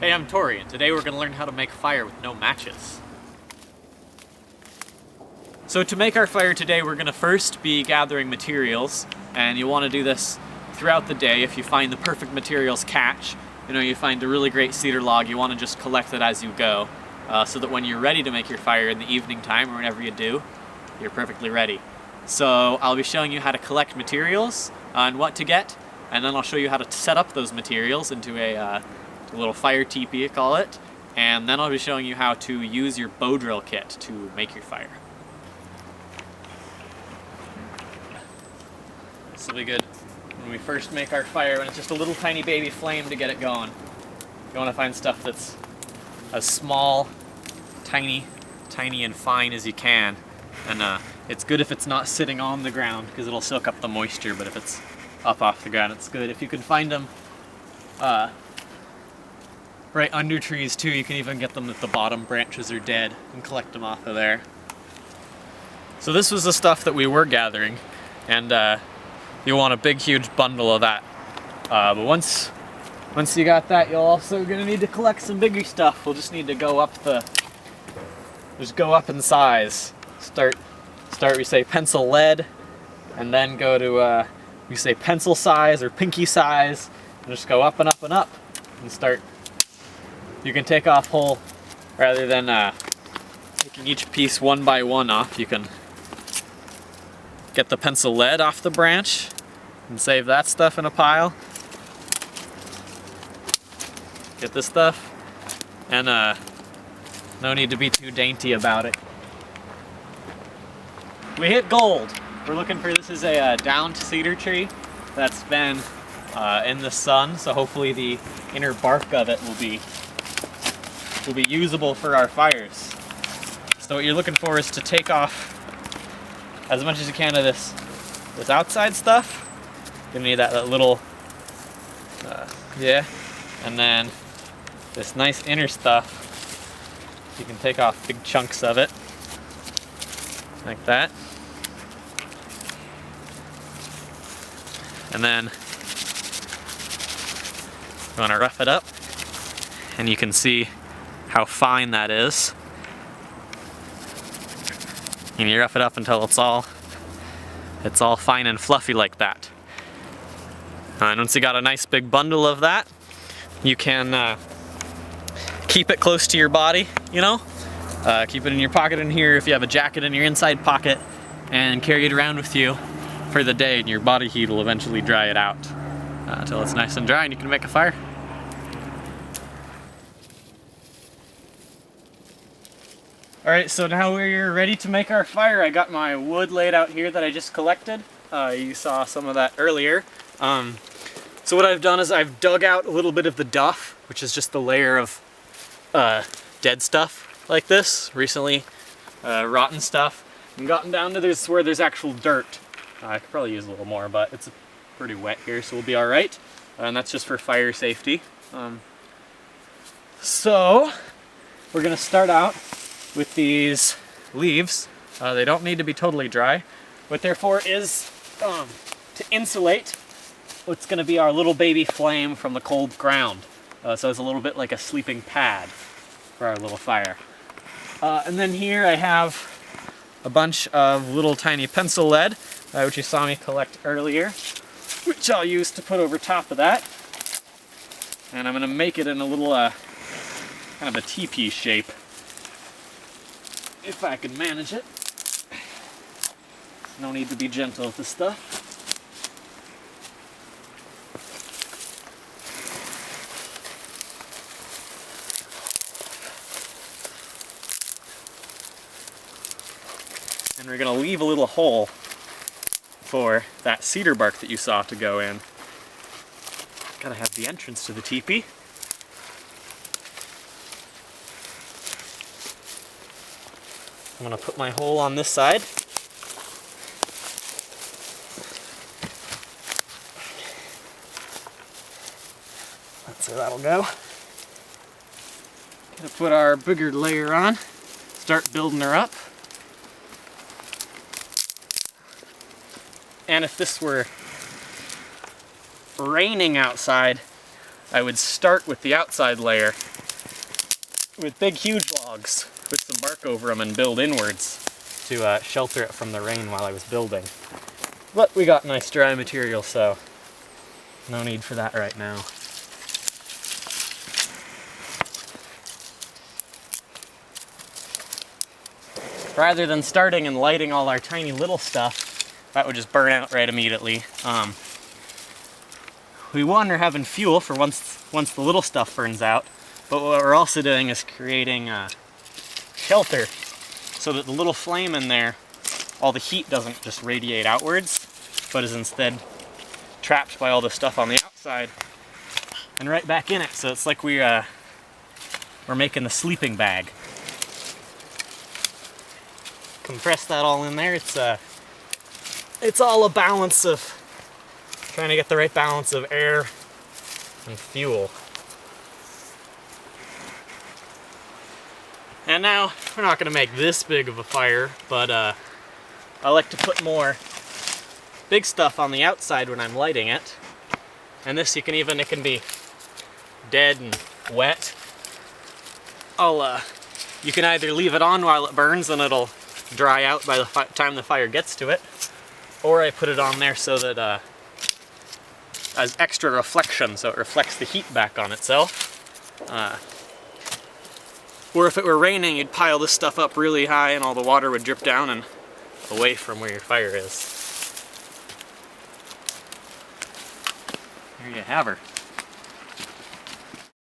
Hey, I'm Tori, and today we're going to learn how to make fire with no matches. So to make our fire today, we're going to first be gathering materials, and you'll want to do this throughout the day. If you find the perfect materials catch, you find a really great cedar log, you want to just collect it as you go, so that when you're ready to make your fire in the evening time, or whenever you do, you're perfectly ready. So I'll be showing you how to collect materials and what to get, and then I'll show you how to set up those materials into a little fire teepee, I call it, and then I'll be showing you how to use your bow drill kit to make your fire. This will be good when we first make our fire, when it's just a little tiny baby flame to get it going. You want to find stuff that's as small, tiny and fine as you can, and it's good if it's not sitting on the ground because it'll soak up the moisture, but if it's up off the ground it's good. If you can find them right under trees too, you can even get them if the bottom branches are dead and collect them off of there. So this was the stuff that we were gathering, and you want a big huge bundle of that. But once you got that, you're also gonna need to collect some bigger stuff. We'll just need to go up in size. Start we say pencil lead, and then go to we say pencil size or pinky size, and just go up and up and up and start. You can take off whole, rather than taking each piece one by one off, you can get the pencil lead off the branch and save that stuff in a pile. Get this stuff, and no need to be too dainty about it. We hit gold. We're looking for, this is a downed cedar tree that's been in the sun, so hopefully the inner bark of it will be usable for our fires. So what you're looking for is to take off as much as you can of this outside stuff. You're gonna need that little, and then this nice inner stuff. You can take off big chunks of it, like that. And then you want to rough it up, and you can see how fine that is. And you rough it up until it's all fine and fluffy like that. And once you got a nice big bundle of that, you can keep it close to your body, keep it in your pocket in here if you have a jacket in your inside pocket, and carry it around with you for the day, and your body heat will eventually dry it out until it's nice and dry and you can make a fire. Alright, so now we're ready to make our fire. I got my wood laid out here that I just collected. You saw some of that earlier. So what I've done is I've dug out a little bit of the duff, which is just the layer of dead stuff like this, recently rotten stuff, and gotten down to this where there's actual dirt. I could probably use a little more, but it's pretty wet here, so we'll be alright. And that's just for fire safety. So we're going to start out with these leaves. They don't need to be totally dry. What they're for is to insulate what's going to be our little baby flame from the cold ground. So it's a little bit like a sleeping pad for our little fire. And then here I have a bunch of little tiny pencil lead, which you saw me collect earlier, which I'll use to put over top of that. And I'm going to make it in a little kind of a teepee shape, if I can manage it. No need to be gentle with this stuff. And we're going to leave a little hole for that cedar bark that you saw to go in. Gotta have the entrance to the teepee. I'm going to put my hole on this side. That's where that'll go. Gonna put our bigger layer on, start building her up. And if this were raining outside, I would start with the outside layer with big huge logs, put some bark over them and build inwards to shelter it from the rain while I was building. But we got nice dry material, so no need for that right now. Rather than starting and lighting all our tiny little stuff, that would just burn out right immediately. We are having fuel for once the little stuff burns out, but what we're also doing is creating shelter so that the little flame in there, all the heat doesn't just radiate outwards, but is instead trapped by all the stuff on the outside and right back in it. So it's like we're making the sleeping bag. Compress that all in there. It's all a balance of trying to get the right balance of air and fuel. And now we're not going to make this big of a fire, but I like to put more big stuff on the outside when I'm lighting it. And this it can be dead and wet. You can either leave it on while it burns and it'll dry out by the time the fire gets to it, or I put it on there so that as extra reflection, so it reflects the heat back on itself. Or if it were raining, you'd pile this stuff up really high and all the water would drip down and away from where your fire is. There you have her.